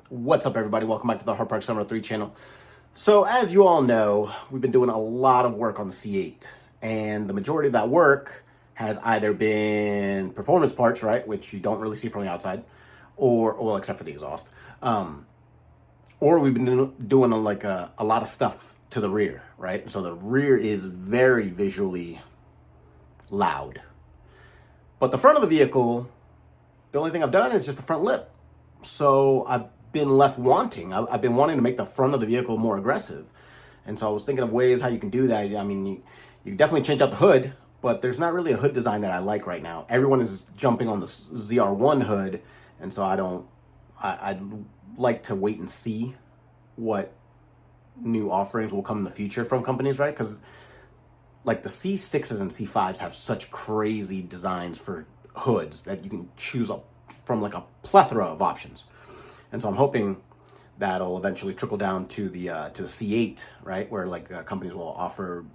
What's up, everybody? Welcome back to the Hard Parts Number 3 channel. So, as you all know, we've been doing a lot of work on the C8, and the majority of that work has either been performance parts, right, which you don't really see from the outside, or, well, except for the exhaust, or we've been doing a lot of stuff to the rear, right? So the rear is very visually loud. But the front of the vehicle, the only thing I've done is just the front lip. So I've been left wanting. I've been wanting to make the front of the vehicle more aggressive. And so I was thinking of ways how you can do that. I mean, you definitely change out the hood, but there's not really a hood design that I like right now. Everyone is jumping on the ZR1 hood, and so I'd like to wait and see what new offerings will come in the future from companies, right? Because like the C6s and C5s have such crazy designs for hoods that you can choose up from like a plethora of options. And so I'm hoping that'll eventually trickle down to the C8, right? Where like companies will offer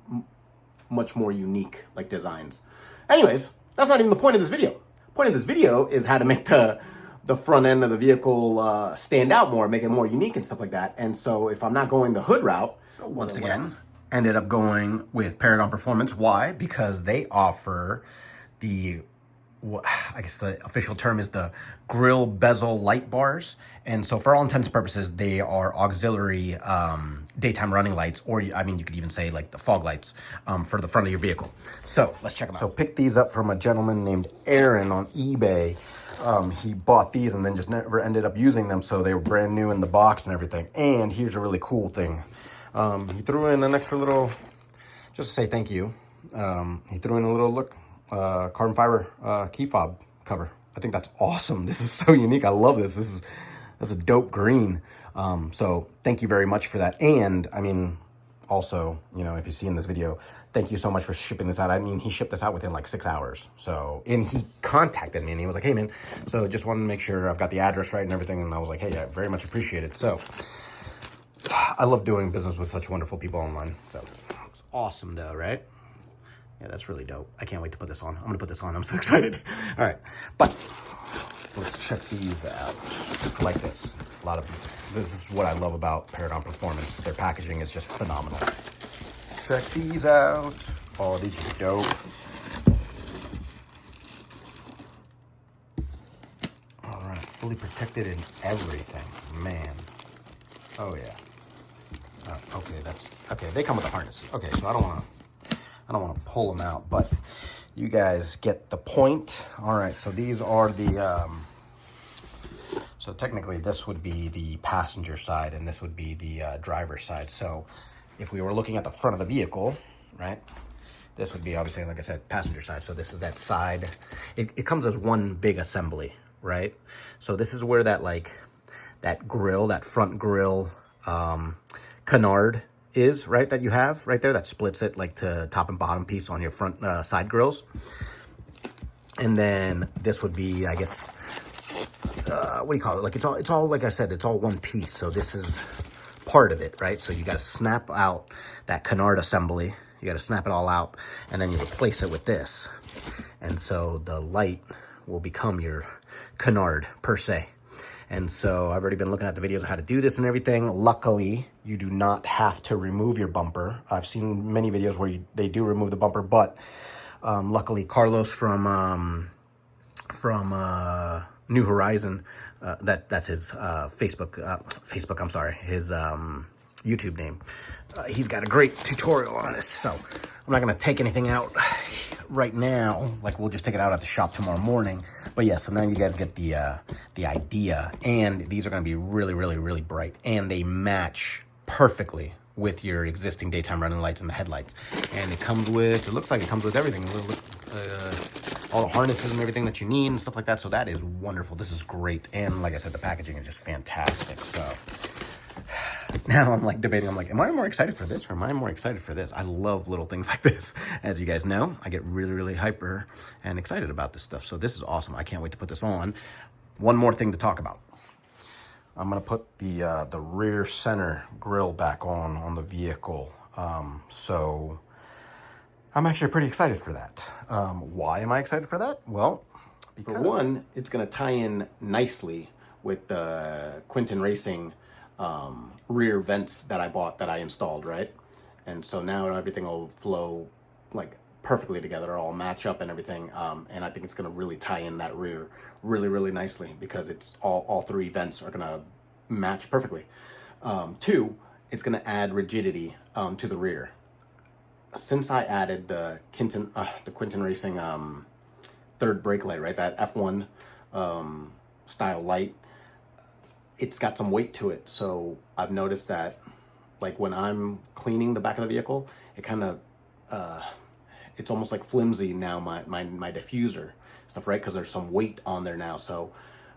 much more unique like designs. Anyways, that's not even the point of this video. The point of this video is how to make the front end of the vehicle stand out more, make it more unique and stuff like that. And so if I'm not going the hood route, so once again, ended up going with Paragon Performance. Why? Because they offer I guess the official term is the grille bezel light bars. And so for all intents and purposes, they are auxiliary daytime running lights, or I mean, you could even say like the fog lights for the front of your vehicle. So let's check them out. So picked these up from a gentleman named Aaron on eBay. He bought these and then just never ended up using them. So they were brand new in the box and everything. And here's a really cool thing. He threw in an extra little, just to say thank you. He threw in a little carbon fiber key fob cover. I think that's awesome. This is so unique. I love this. That's a dope green. So thank you very much for that. And I mean, also, you know, if you see in this video, thank you so much for shipping this out. I mean, he shipped this out within like 6 hours. So, and he contacted me and he was like, hey man, so just wanted to make sure I've got the address right and everything. And I was like, hey, I very much appreciate it. So I love doing business with such wonderful people online. So it's awesome though, right? Yeah, that's really dope. I can't wait to put this on. I'm going to put this on. I'm so excited. All right. But let's check these out. I like this. This is what I love about Paragon Performance. Their packaging is just phenomenal. Check these out. Oh, these are dope. All right. Fully protected in everything. Man. Oh, yeah. Okay, they come with a harness. Okay, so I don't want to pull them out, but you guys get the point. All right, so these are the, so technically this would be the passenger side and this would be the driver's side. So if we were looking at the front of the vehicle, right, this would be obviously, like I said, passenger side. So this is that side. It comes as one big assembly, right? So this is where that grill, that front grill canard is, right, that you have right there that splits it like to top and bottom piece on your front side grills. And then this would be, I guess, what do you call it? Like it's all like I said, it's all one piece. So this is part of it, right? So you got to snap out that canard assembly. You got to snap it all out, and then you replace it with this. And so the light will become your canard per se. And so I've already been looking at the videos of how to do this and everything. Luckily, you do not have to remove your bumper. I've seen many videos where they do remove the bumper, but luckily Carlos from New Horizon, that's his Facebook, I'm sorry, his YouTube name. He's got a great tutorial on this, so I'm not gonna take anything out right now. Like, we'll just take it out at the shop tomorrow morning. But yeah, so now you guys get the idea. And these are gonna be really, really, really bright, and they match perfectly with your existing daytime running lights and the headlights. And it comes with, it looks like it comes with everything, all the harnesses and everything that you need and stuff like that. So that is wonderful. This is great. And like I said, the packaging is just fantastic. So now I'm like debating, I'm like, am I more excited for this or am I more excited for this? I love little things like this. As you guys know, I get really, really hyper and excited about this stuff. So this is awesome. I can't wait to put this on. One more thing to talk about. I'm going to put the rear center grille back on the vehicle. So I'm actually pretty excited for that. Why am I excited for that? Well, because for one, it's going to tie in nicely with the Quinton Racing rear vents that I bought, that I installed, right? And so now everything will flow like perfectly together, it'll all match up and everything. And I think it's gonna really tie in that rear really, really nicely, because it's all three vents are gonna match perfectly. Two, it's gonna add rigidity to the rear. Since I added the Quinton Racing third brake light, right, that F1 style light, it's got some weight to it. So I've noticed that, like, when I'm cleaning the back of the vehicle, it kind of it's almost like flimsy now, my diffuser stuff, right? Because there's some weight on there now. So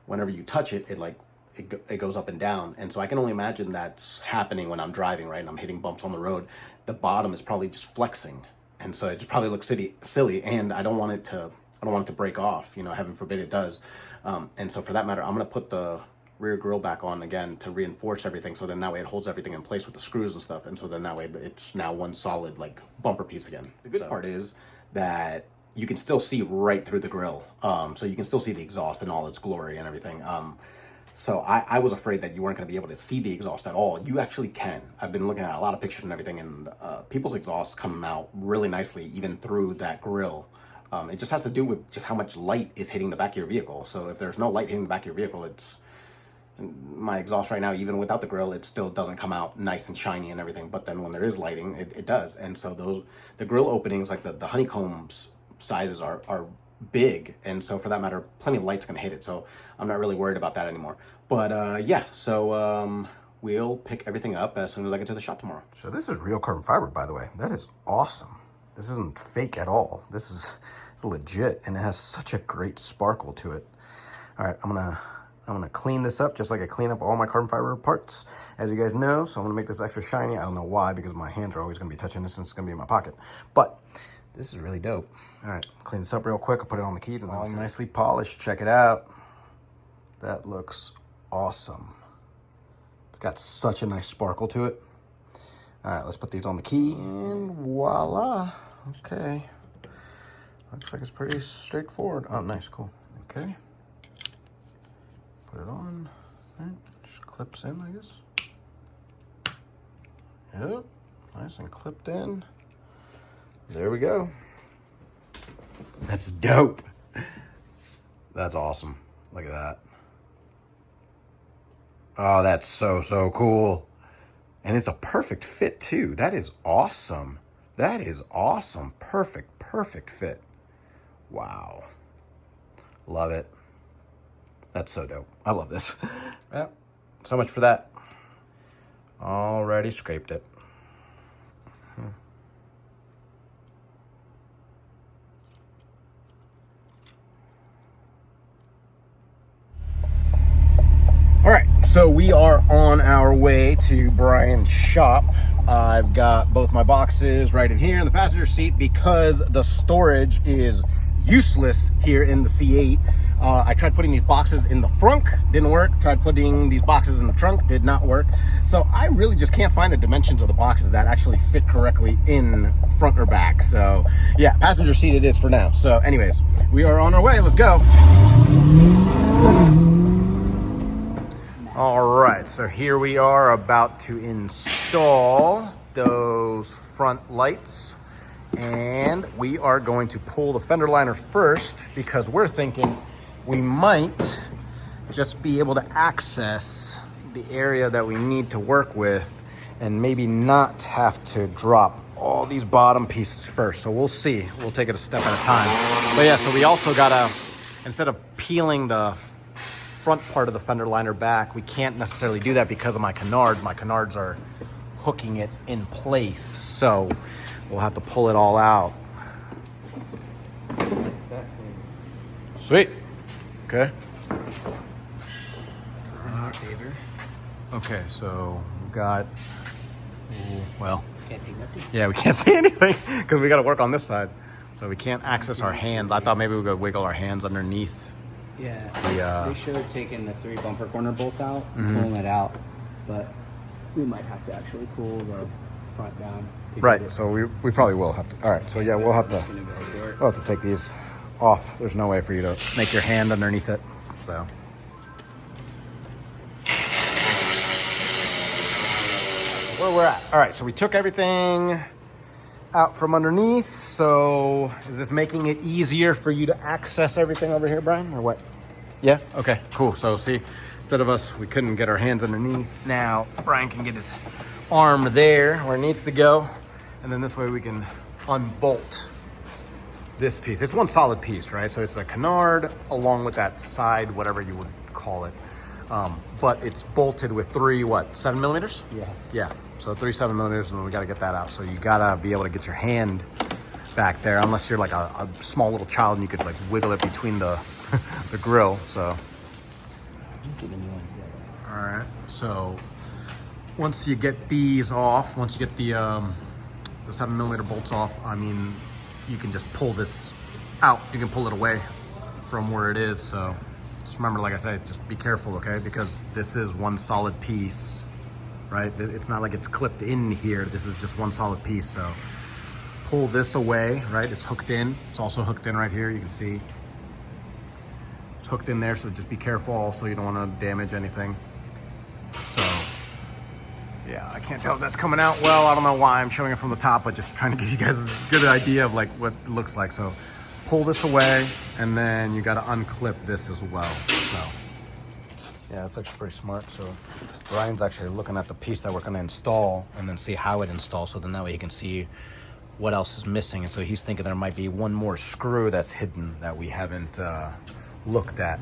whenever you touch it, it goes up and down. And so I can only imagine that's happening when I'm driving, right? And I'm hitting bumps on the road. The bottom is probably just flexing. And so it just probably looks silly. And I don't want it to break off, you know, heaven forbid it does. And so for that matter, I'm going to put the rear grille back on again to reinforce everything, so then that way it holds everything in place with the screws and stuff, and so then that way it's now one solid like bumper piece again. The good part is that you can still see right through the grille, so you can still see the exhaust in all its glory and everything. So I was afraid that you weren't going to be able to see the exhaust at all. You actually can. I've been looking at a lot of pictures and everything, and people's exhausts come out really nicely even through that grille. It just has to do with just how much light is hitting the back of your vehicle. So if there's no light hitting the back of your vehicle, my exhaust right now, even without the grill, it still doesn't come out nice and shiny and everything. But then when there is lighting, it does. And so the grill openings, like the honeycombs sizes are big. And so for that matter, plenty of light's going to hit it. So I'm not really worried about that anymore. But yeah, so we'll pick everything up as soon as I get to the shop tomorrow. So this is real carbon fiber, by the way. That is awesome. This isn't fake at all. It's legit, and it has such a great sparkle to it. All right, I'm gonna clean this up just like I clean up all my carbon fiber parts, as you guys know. So I'm gonna make this extra shiny. I don't know why, because my hands are always gonna be touching this, and it's gonna be in my pocket. But this is really dope. All right, clean this up real quick. I'll put it on the keys, and all nicely polished. Check it out. That looks awesome. It's got such a nice sparkle to it. All right, let's put these on the key, and voila. Okay. Looks like it's pretty straightforward. Oh, nice, cool. Okay. Put it on. All right. Just clips in, I guess. Yep. Nice and clipped in. There we go. That's dope. That's awesome. Look at that. Oh, that's so cool. And it's a perfect fit too. That is awesome. That is awesome. Perfect fit. Wow. Love it. That's so dope. I love this. Yeah. So much for that. Already scraped it. All right, so we are on our way to Brian's shop. I've got both my boxes right in here in the passenger seat because the storage is useless here in the C8. I tried putting these boxes in the frunk, didn't work. Tried putting these boxes in the trunk, did not work. So I really just can't find the dimensions of the boxes that actually fit correctly in front or back. So yeah, passenger seat it is for now. So anyways, we are on our way, let's go. All right, so here we are about to install those front lights, and we are going to pull the fender liner first because we're thinking we might just be able to access the area that we need to work with and maybe not have to drop all these bottom pieces first. So we'll see. We'll take it a step at a time. But yeah, so we also gotta, instead of peeling the front part of the fender liner back, we can't necessarily do that because of my canards. My canards are hooking it in place, so we'll have to pull it all out. Sweet. Okay. Is it in your favor? Okay, so we've got, well, Can't see nothing. yeah, we can't see anything because we got to work on this side, so we can't access our hands. I thought maybe we could wiggle our hands underneath. Yeah, they should have taken the 3 bumper corner bolts out and pulling it out, but we might have to actually pull the front down. Right, so we probably will have to. All right, so yeah, we'll have to take these off. There's no way for you to make your hand underneath it. So where we're at. All right, so we took everything out from underneath. So is this making it easier for you to access everything over here, Brian, or what? Yeah? Okay, cool. So see, instead of us, we couldn't get our hands underneath. Now Brian can get his arm there where it needs to go. And then this way we can unbolt this piece. It's one solid piece, right? So it's a canard along with that side, whatever you would call it. But it's bolted with 7 millimeters? Yeah. Yeah, so 3 7 millimeters, and we got to get that out. So you got to be able to get your hand back there, unless you're like a small little child and you could like wiggle it between the the grill. So You see the new ones yet. all right, so once you get these off, once you get the 7 millimeter bolts off, I mean, you can just pull this out. You can pull it away from where it is. So just remember, like I said, just be careful, okay? Because this is one solid piece, right? It's not like it's clipped in here. This is just one solid piece. So pull this away, right? It's hooked in. It's also hooked in right here. You can see it's hooked in there. So just be careful also. You don't want to damage anything. So yeah, I can't tell if that's coming out well. I don't know why I'm showing it from the top, but just trying to give you guys a good idea of like what it looks like. So pull this away, and then you got to unclip this as well. So yeah, that's actually pretty smart. So Brian's actually looking at the piece that we're going to install and then see how it installs. So then that way he can see what else is missing. And so he's thinking there might be one more screw that's hidden that we haven't looked at.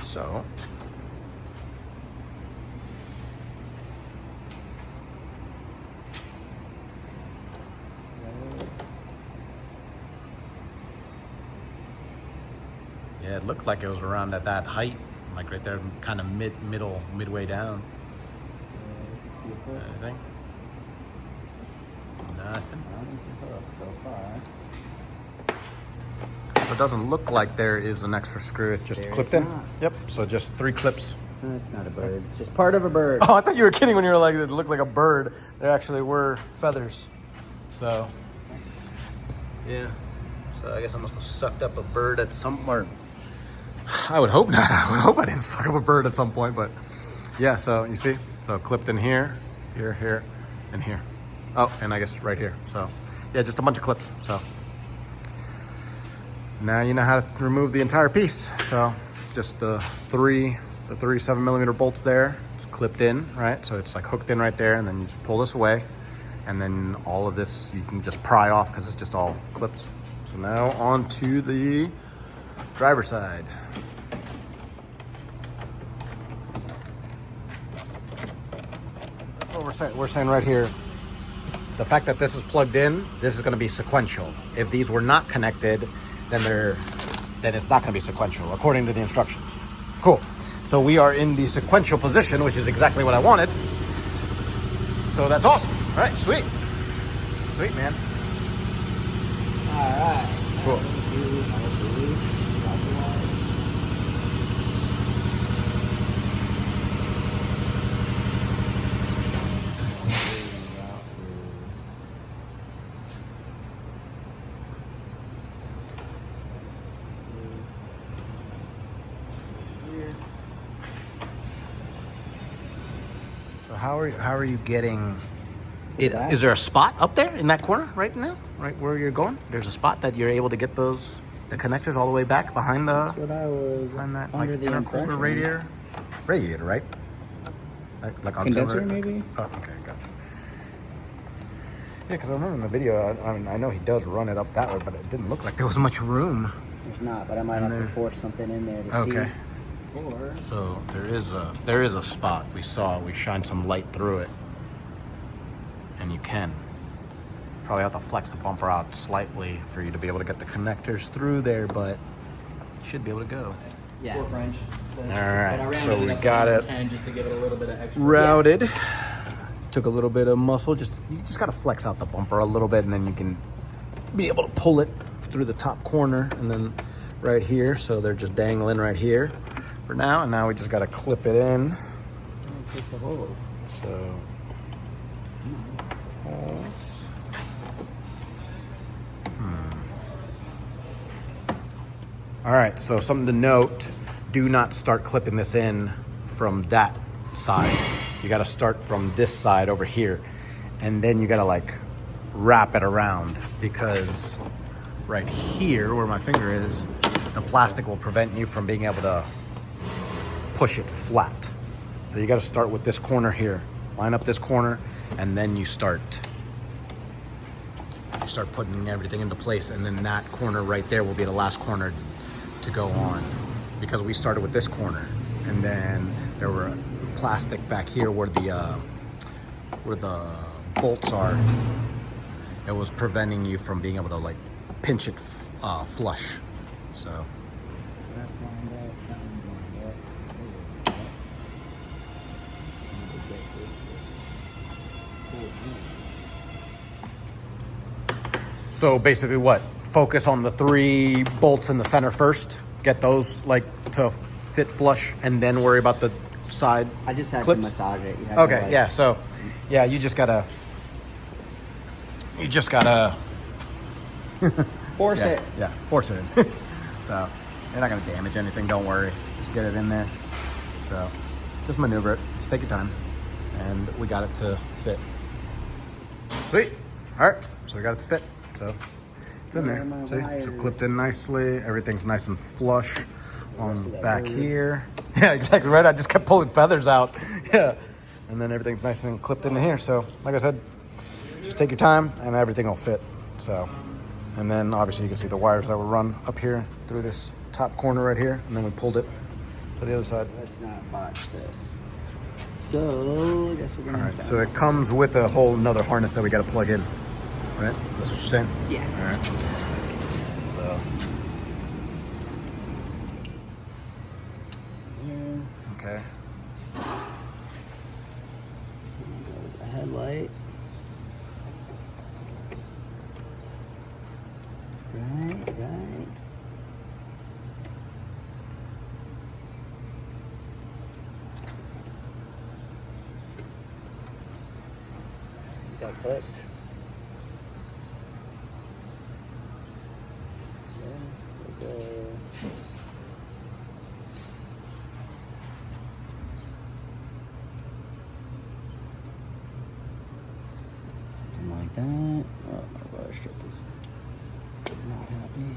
So yeah, it looked like it was around at that height, like right there, kind of midway down. Anything? Nothing. So it doesn't look like there is an extra screw. It's just There clipped it's in. not. Yep. So just 3 clips. That's not a bird. It's just part of a bird. Oh, I thought you were kidding when you were like, it looked like a bird. There actually were feathers. So yeah. So I guess I must have sucked up a bird at some point. I would hope not. I would hope I didn't suck up a bird at some point, but yeah, so you see? So clipped in here, here, and here. Oh, and I guess right here. So yeah, just a bunch of clips. So now you know how to remove the entire piece. So just the three 7 millimeter bolts there, it's clipped in, right? So it's like hooked in right there, and then you just pull this away, and then all of this you can just pry off because it's just all clips. So now on to the driver's side. That's what we're saying. We're saying right here, the fact that this is plugged in, this is going to be sequential. If these were not connected, then it's not going to be sequential according to the instructions. Cool. So we are in the sequential position, which is exactly what I wanted. So that's awesome. All right, sweet, man. All right. Cool. So how are you getting it? Is there a spot up there in that corner right now, right where you're going? There's a spot that you're able to get the connectors all the way back behind the. That's what I was Behind that under like the intercooler impression. radiator, right? Like Condenser, auxiliary? maybe? Oh, okay, gotcha. Yeah, because I remember in the video, I know he does run it up that way, but it didn't look like there was much room. There's not, but I might have to force something in there to see. Okay. Or So there is a spot we shined some light through it, and you can probably have to flex the bumper out slightly for you to be able to get the connectors through there, but you should be able to go. yeah. Wrench. All right, so we got it just to give it a little bit of extra. routed. Took a little bit of muscle. You just got to flex out the bumper a little bit, and then you can be able to pull it through the top corner, and then right here. So they're just dangling right here for now, and now we just got to clip it in. Take the holes. So holes. All right, so something to note, do not start clipping this in from that side. you got to start from this side over here, and then you got to like wrap it around, because right here where my finger is, the plastic will prevent you from being able to push it flat. So you got to start with this corner here, line up this corner, and then you start putting everything into place, and then that corner right there will be the last corner to go on, because we started with this corner, and then there were plastic back here where the bolts are. It was preventing you from being able to like pinch it flush. So That's lined up, that one's lined up. So basically what? Focus on the 3 bolts in the center first, get those like to fit flush, and then worry about the side I just had clips? to massage it. You have Okay, to, like, yeah, so yeah, you just gotta force yeah, it. yeah, force it in. So you're not gonna damage anything, don't worry. Just get it in there. So just maneuver it, just take your time, and we got it to fit. Sweet. All right, so we got it to fit. So it's in there. See? So clipped in nicely. Everything's nice and flush on back here. Yeah, exactly right. I just kept pulling feathers out. Yeah. And then everything's nice and clipped into here. So like I said, just take your time and everything will fit. So, and then obviously you can see the wires that will run up here through this top corner right here. And then we pulled it to the other side. Let's not botch this. So I guess we're gonna. All right. So it comes with a whole another harness that we got to plug in. Right? That's what you're saying? Yeah. All right. So. Okay. So I'm gonna go with the headlight. Right. Got clicked. Yes, we'll go. Something like that. Oh, my rubber strip is not happy.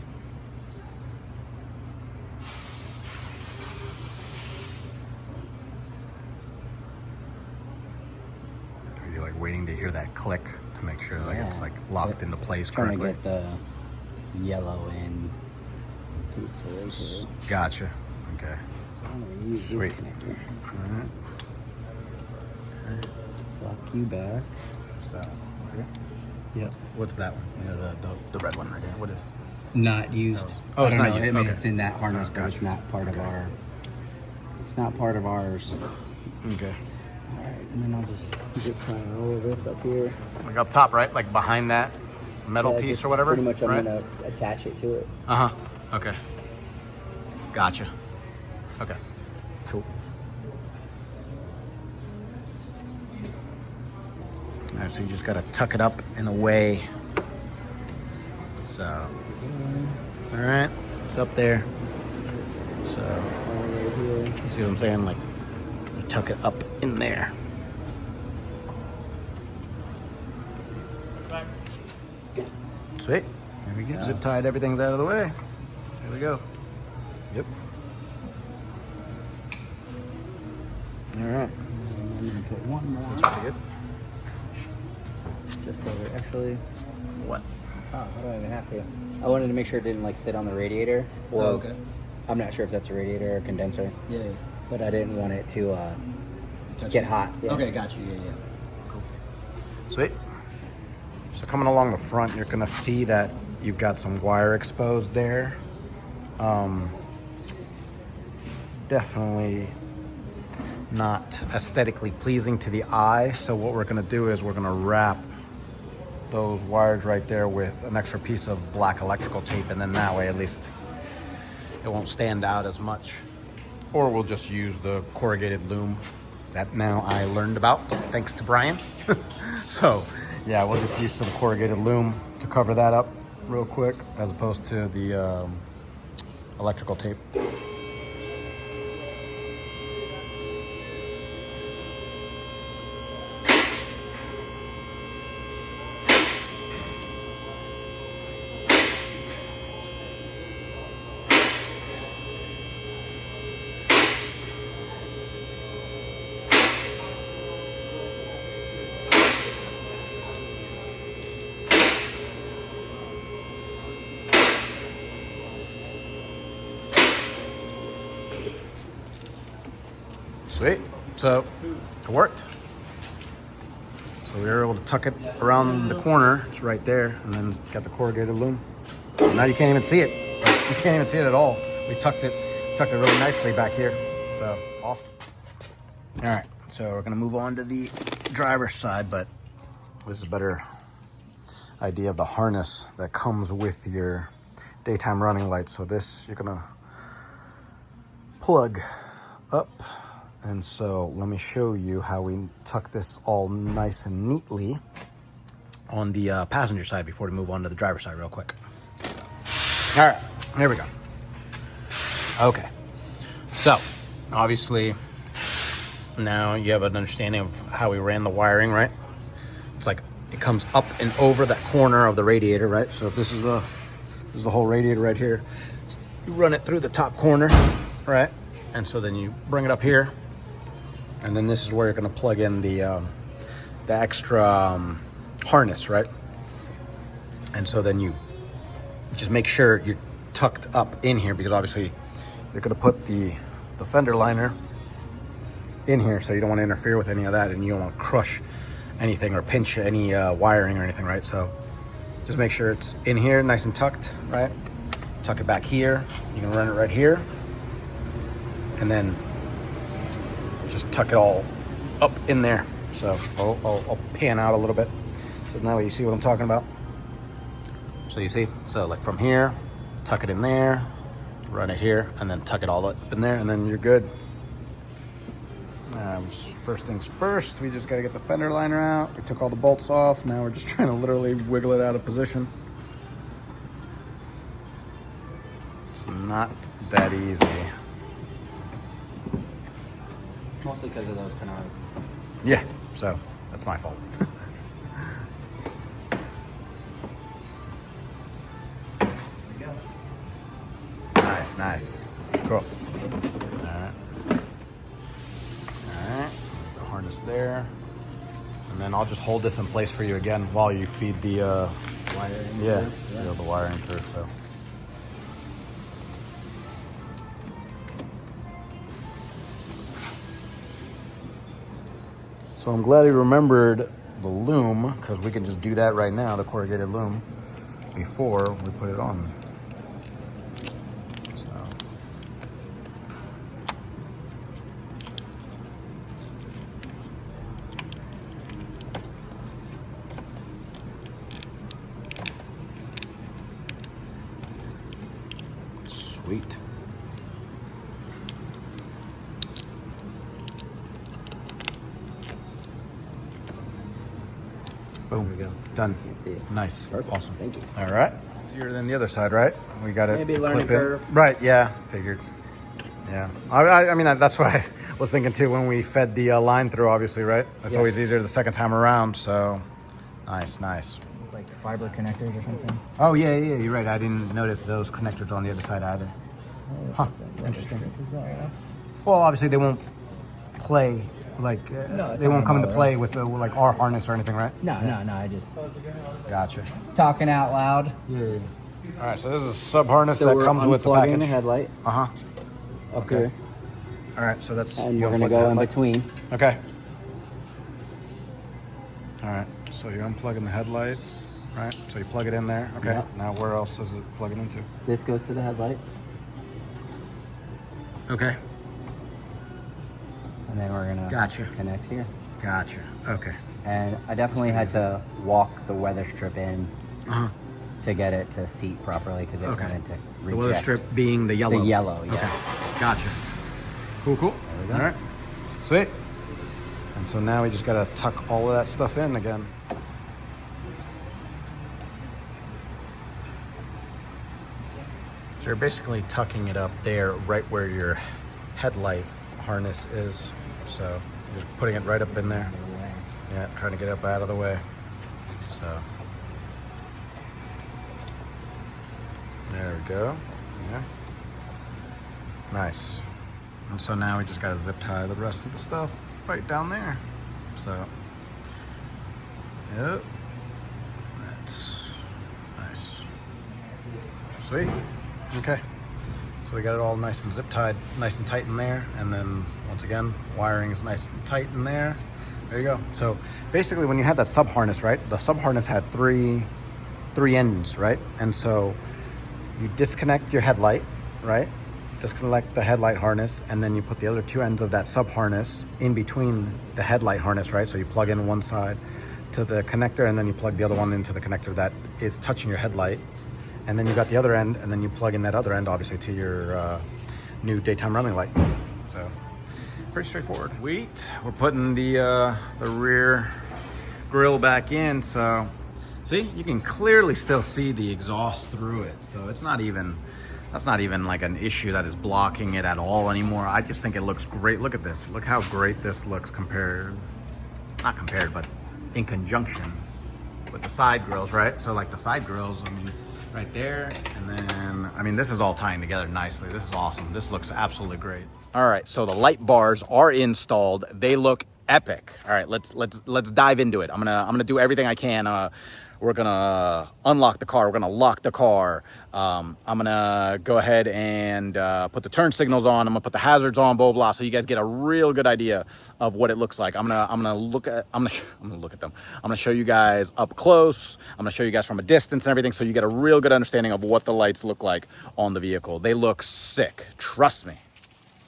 Are you like waiting to hear that click to make sure like it's like locked into place Trying correctly? to get the yellow in peacefully too. Gotcha. Okay. So I'm gonna use Sweet. this connector. All right. Lock you back. What's that one? Here? Yep. What's that one? You know, the red one right here. What is it? Not used. Oh, I it's don't not know. used. I mean, Okay. it's in that harness, Oh, but it's gotcha. not part of Okay. our. It's not part of ours. Okay. All right, and then I'll just get kind of all of this up here. Like up top, right? Like behind that metal Yeah, piece just or whatever? Pretty much, I'm right? gonna attach it to it. Uh-huh. Okay. Gotcha. Okay. Cool. All right, so you just gotta tuck it up in a way. So, all right, it's up there. So, All right here. you see what I'm saying? Like, you tuck it up in there. Sweet. There we go. Zip tied, everything's out of the way. There we go. Yep. All right. And I'm gonna put one more. Pretty good. Just over. Actually, What? oh, I don't even have to. I wanted to make sure it didn't like sit on the radiator. Or, Oh, okay. I'm not sure if that's a radiator or condenser, Yeah. but I didn't want it to get hot. Yeah. Okay, got you. Yeah. Cool. Sweet. So coming along the front, you're gonna see that you've got some wire exposed there. Definitely not aesthetically pleasing to the eye. So what we're gonna do is we're gonna wrap those wires right there with an extra piece of black electrical tape, and then that way at least it won't stand out as much. Or we'll just use the corrugated loom that now I learned about thanks to Brian. So yeah, we'll just use some corrugated loom to cover that up real quick as opposed to the electrical tape. Sweet. So it worked. So we were able to tuck it around the corner. It's right there. And then got the corrugated loom. So now you can't even see it. You can't even see it at all. We tucked it really nicely back here. So awesome. All right. So we're going to move on to the driver's side, but this is a better idea of the harness that comes with your daytime running lights. So this you're going to plug up. And so let me show you how we tuck this all nice and neatly on the passenger side before we move on to the driver's side real quick. All right, here we go. Okay, so obviously now you have an understanding of how we ran the wiring, right? It's like it comes up and over that corner of the radiator, right? So if this is the whole radiator right here, you run it through the top corner, right? And so then you bring it up here. And then this is where you're going to plug in the extra harness, right? And so then you just make sure you're tucked up in here, because obviously you're going to put the fender liner in here, so you don't want to interfere with any of that, and you don't want to crush anything or pinch any wiring or anything, right? So just make sure it's in here, nice and tucked, right? Tuck it back here. You can run it right here, and then just tuck it all up in there. So I'll pan out a little bit, so now you see what I'm talking about. So you see, so like from here, tuck it in there, run it here, and then tuck it all up in there, and then you're good. First things first, we just got to get the fender liner out. We took all the bolts off. Now we're just trying to literally wiggle it out of position. It's not that easy. Mostly because of those canards. Yeah, so that's my fault. Nice. Cool. Alright. The harness there. And then I'll just hold this in place for you again while you feed the Wiring. yeah, the wiring through. So I'm glad he remembered the loom, because we can just do that right now, the corrugated loom, before we put it on. So. Sweet. Boom. There we go. Done. Can't see it. Nice. Perfect. Awesome. Thank you. All right. Easier than the other side, right? We got it. Maybe learning clip in. curve. Right. Yeah. Figured. Yeah. I mean, that's what I was thinking too when we fed the line through, obviously, right? It's Yeah. always easier the second time around. So nice. Like fiber connectors or something. Oh, yeah. You're right. I didn't notice those connectors on the other side either. Huh. Interesting. Well, obviously, they won't play. Like, they won't come into play with like our harness or anything, right? No, I just Gotcha. talking out loud. Yeah. All right, so this is a sub harness So that we're comes with the unplugging package. the headlight. Uh-huh. Okay. Okay. All right, so that's... And you're one going to plug go in headlight. between. Okay. All right, so you're unplugging the headlight, right? So you plug it in there. Okay. Yep. Now where else is it plugging into? This goes to the headlight. Okay. And then we're going to Gotcha. connect here. Gotcha. Okay. And I definitely had to walk the weather strip in Uh-huh. to get it to seat properly, because it Okay. wanted to reject. The weather strip being the yellow. The yellow, yes. Okay. Gotcha. Cool. There we go. All right. Sweet. And so now we just got to tuck all of that stuff in again. So you're basically tucking it up there right where your headlight harness is. So you're just putting it right up in there. Yeah, trying to get it up out of the way. So there we go. Yeah. Nice. And so now we just got to zip tie the rest of the stuff right down there. So, yep. That's nice. Sweet. Okay. So we got it all nice and zip tied, nice and tight in there. And then once again, wiring is nice and tight in there. There you go. So basically when you had that sub harness, right? The sub harness had three ends, right? And so you disconnect your headlight, right? Disconnect the headlight harness, and then you put the other two ends of that sub harness in between the headlight harness, right? So you plug in one side to the connector, and then you plug the other one into the connector that is touching your headlight. And then you got the other end, and then you plug in that other end, obviously, to your new daytime running light. So pretty straightforward. We're putting the rear grille back in, so see, you can clearly still see the exhaust through it. So it's not even, that's not even like an issue that is blocking it at all anymore. I just think it looks great. Look at this. Look how great this looks not compared, but in conjunction with the side grills, right? So like the side grills, I mean, right there, and then, I mean, this is all tying together nicely. This is awesome. This looks absolutely great. All right, so the light bars are installed. They look epic. All right, let's dive into it. I'm gonna do everything I can. We're gonna unlock the car. We're gonna lock the car. I'm gonna go ahead and put the turn signals on. I'm gonna put the hazards on, blah blah. So you guys get a real good idea of what it looks like. I'm gonna look at them. I'm gonna show you guys up close. I'm gonna show you guys from a distance and everything, so you get a real good understanding of what the lights look like on the vehicle. They look sick. Trust me.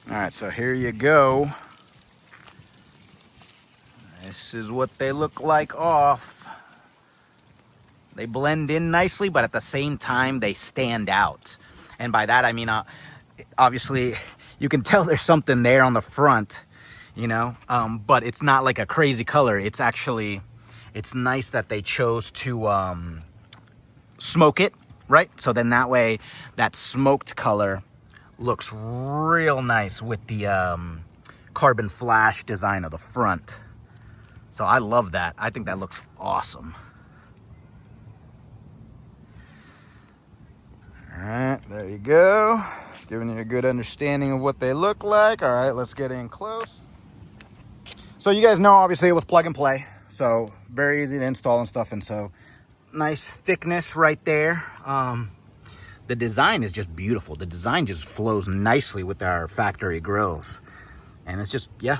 All right, so here you go. This is what they look like off. They blend in nicely, but at the same time, they stand out. And by that, I mean, obviously, you can tell there's something there on the front, you know, but it's not like a crazy color. It's actually, it's nice that they chose to smoke it, right? So then that way, that smoked color looks real nice with the carbon flash design of the front. So I love that. I think that looks awesome. All right, there you go. Giving you a good understanding of what they look like. All right, let's get in close. So you guys know, obviously, it was plug and play. So very easy to install and stuff. And so nice thickness right there. The design is just beautiful. The design just flows nicely with our factory grills. And it's just, yeah.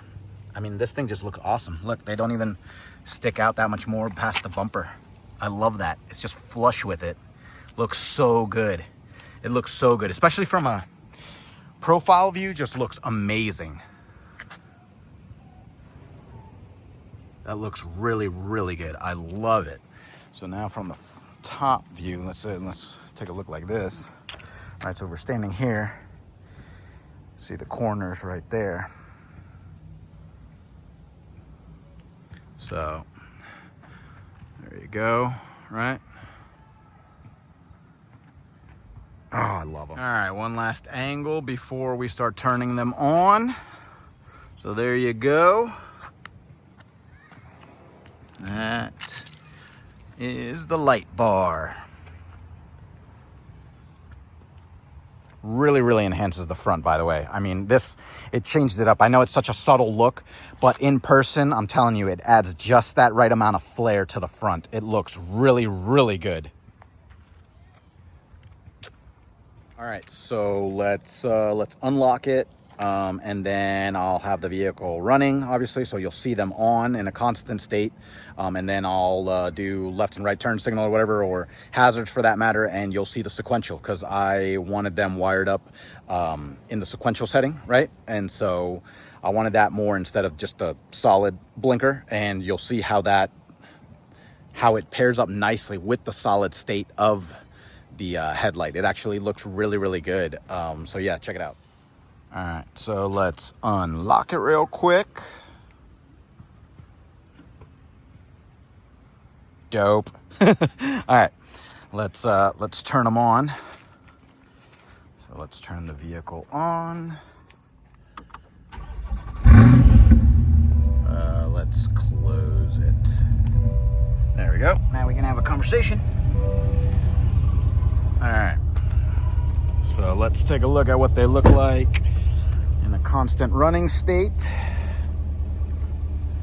I mean, this thing just looks awesome. Look, they don't even stick out that much more past the bumper. I love that. It's just flush with it. Looks so good. It looks so good, especially from a profile view, just looks amazing. That looks really, really good. I love it. So now from the top view, let's take a look like this. All right, so we're standing here. See the corners right there. So there you go, right? Oh, I love them. All right, one last angle before we start turning them on. So there you go. That is the light bar. Really, really enhances the front, by the way. I mean, it changed it up. I know it's such a subtle look, but in person, I'm telling you, it adds just that right amount of flair to the front. It looks really, really good. All right, so let's unlock it, and then I'll have the vehicle running, obviously, so you'll see them on in a constant state, and then I'll do left and right turn signal or whatever, or hazards for that matter, and you'll see the sequential, because I wanted them wired up in the sequential setting, right? And so I wanted that more instead of just a solid blinker, and you'll see how it pairs up nicely with the solid state of the headlight. It actually looks really, really good. So yeah, check it out. All right, so let's unlock it real quick. Dope. All right, let's turn them on. So let's turn the vehicle on. Let's close it. There we go. Now we can have a conversation. All right, so let's take a look at what they look like in a constant running state.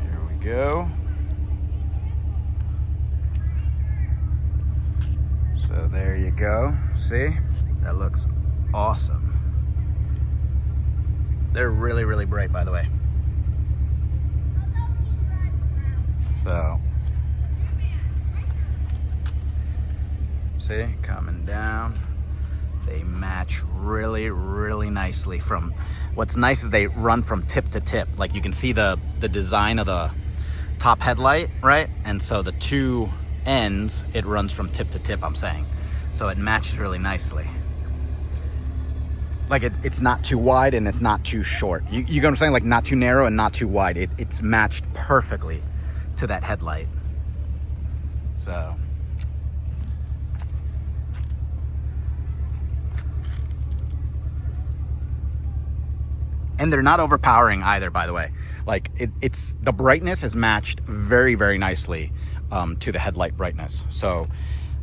Here we go. So there you go. See, that looks awesome. They're really, really bright, by the way. So, see, coming down. They match really, really nicely. From what's nice is they run from tip to tip. Like you can see the design of the top headlight, right? And so the two ends, it runs from tip to tip, I'm saying. So it matches really nicely. Like it's not too wide and it's not too short. You get what I'm saying? Like not too narrow and not too wide. It's matched perfectly to that headlight. So. And they're not overpowering either, by the way. Like it's the brightness is matched very, very nicely to the headlight brightness. So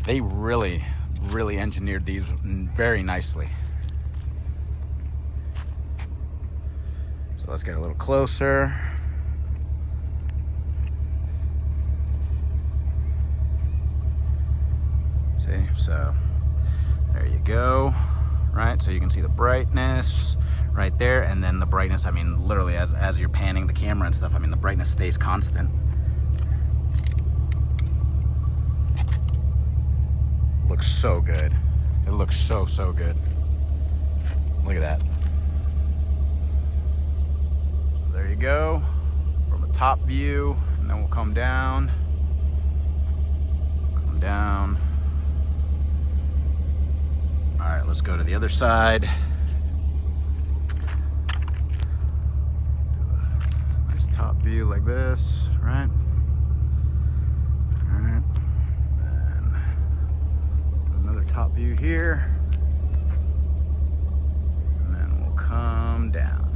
they really, really engineered these very nicely. So let's get a little closer. See, so there you go, right? So you can see the brightness right there, and then the brightness, I mean, literally as you're panning the camera and stuff, I mean, the brightness stays constant. Looks so good. It looks so, so good. Look at that. So there you go, from a top view, and then we'll come down. Come down. All right, let's go to the other side. Top view like this, right? All right. And another top view here. And then we'll come down.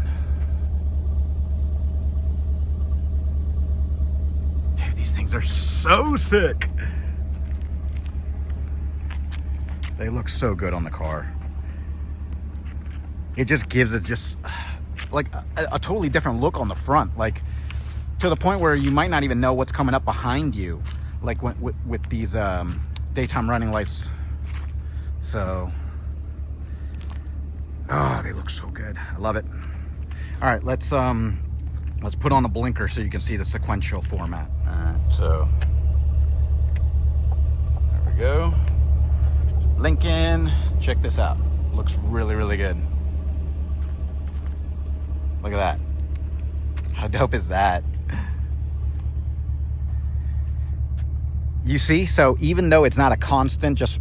Dude, these things are so sick. They look so good on the car. It just gives it just like a totally different look on the front, like to the point where you might not even know what's coming up behind you, like with these daytime running lights. So, oh, they look so good. I love it. All right, let's put on a blinker so you can see the sequential format. All right, so there we go. Blinking. Check this out. Looks really, really good. Look at that. How dope is that? You see, so even though it's not a constant just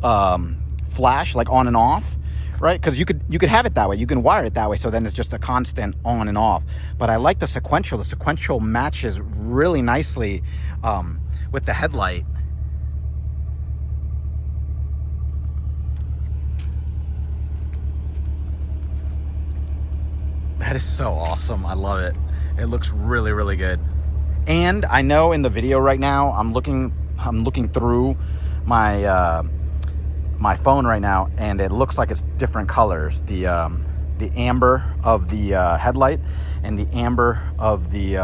flash, like on and off, right? Because you could have it that way. You can wire it that way, so then it's just a constant on and off. But I like the sequential. The sequential matches really nicely with the headlight. That is so awesome. I love it. It looks really, really good. And I know in the video right now, I'm looking through my my phone right now, and it looks like it's different colors. The amber of the headlight and the amber of the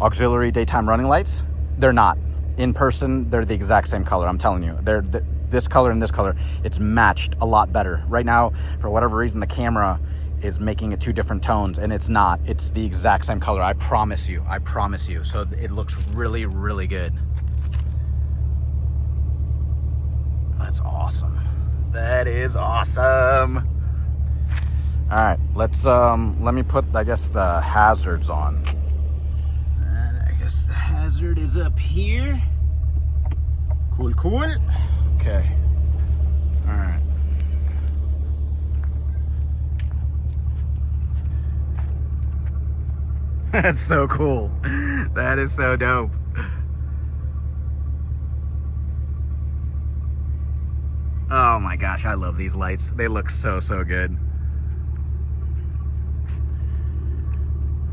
auxiliary daytime running lights. They're not. In person, they're the exact same color. I'm telling you. They're this color and this color. It's matched a lot better. Right now, for whatever reason, the camera is making it two different tones, and it's not. It's the exact same color. I promise you. I promise you. So it looks really, really good. That's awesome. That is awesome. All right, let's let me put, I guess, the hazards on. And I guess the hazard is up here. Cool, cool. Okay. All right. That's so cool. That is so dope. Oh my gosh, I love these lights. They look so, so good.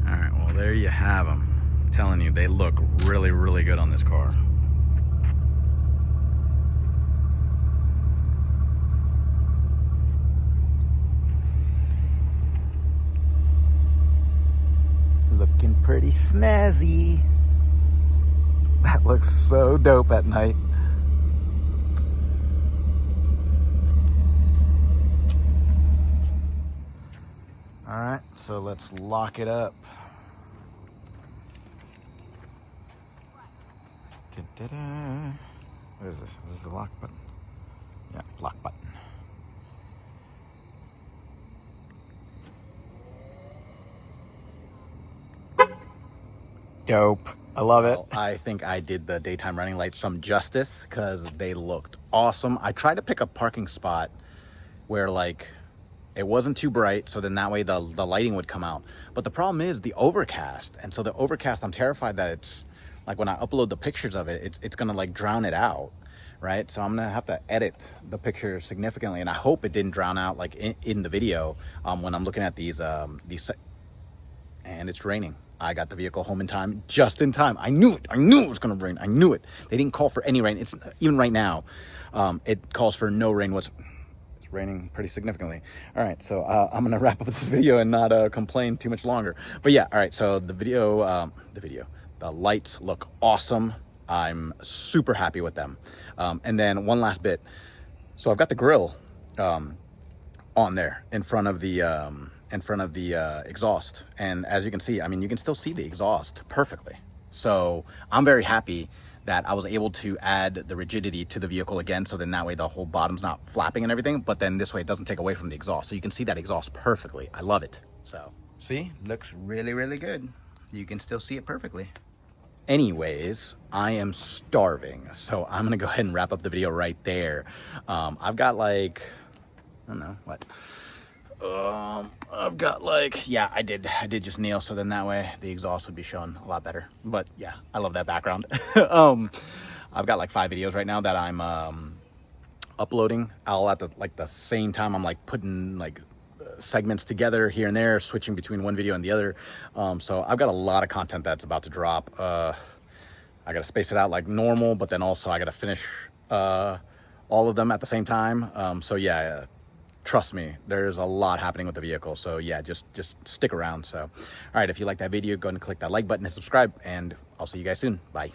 All right, well, there you have them. I'm telling you, they look really, really good on this car. Looking pretty snazzy. That looks so dope at night. All right, so let's lock it up. Da-da-da. What is this? This is the lock button. Yeah, lock button. Dope. I love it. Well, I think I did the daytime running lights some justice because they looked awesome. I tried to pick a parking spot where like it wasn't too bright, so then that way the lighting would come out. But the problem is the overcast, and so the overcast, I'm terrified that it's like when I upload the pictures of it, it's gonna like drown it out, right? So I'm gonna have to edit the picture significantly, and I hope it didn't drown out like in the video when I'm looking at these. And it's raining. I got the vehicle home in time, just in time. I knew it. I knew it was gonna rain. I knew it. They didn't call for any rain. It's even right now, it calls for no rain. It's raining pretty significantly. All right, so I'm gonna wrap up this video and not complain too much longer. But yeah, all right. So the lights look awesome. I'm super happy with them. And then one last bit. So I've got the grill on there in front of the exhaust, and as you can see, I mean, you can still see the exhaust perfectly. So I'm very happy that I was able to add the rigidity to the vehicle again, so then that way the whole bottom's not flapping and everything, but then this way it doesn't take away from the exhaust. So you can see that exhaust perfectly. I love it. So see, looks really, really good. You can still see it perfectly. Anyways, I am starving, so I'm gonna go ahead and wrap up the video right there. I've got like, I don't know what. I've got like, yeah, I did just kneel, so then that way the exhaust would be shown a lot better. But yeah, I love that background. I've got like 5 videos right now that I'm uploading all at the same time. I'm like putting like segments together here and there, switching between one video and the other. So I've got a lot of content that's about to drop. I gotta space it out like normal, but then also I gotta finish all of them at the same time. So yeah, trust me, there's a lot happening with the vehicle. So yeah, just stick around. So all right, if you like that video, go ahead and click that like button and subscribe, and I'll see you guys soon. Bye.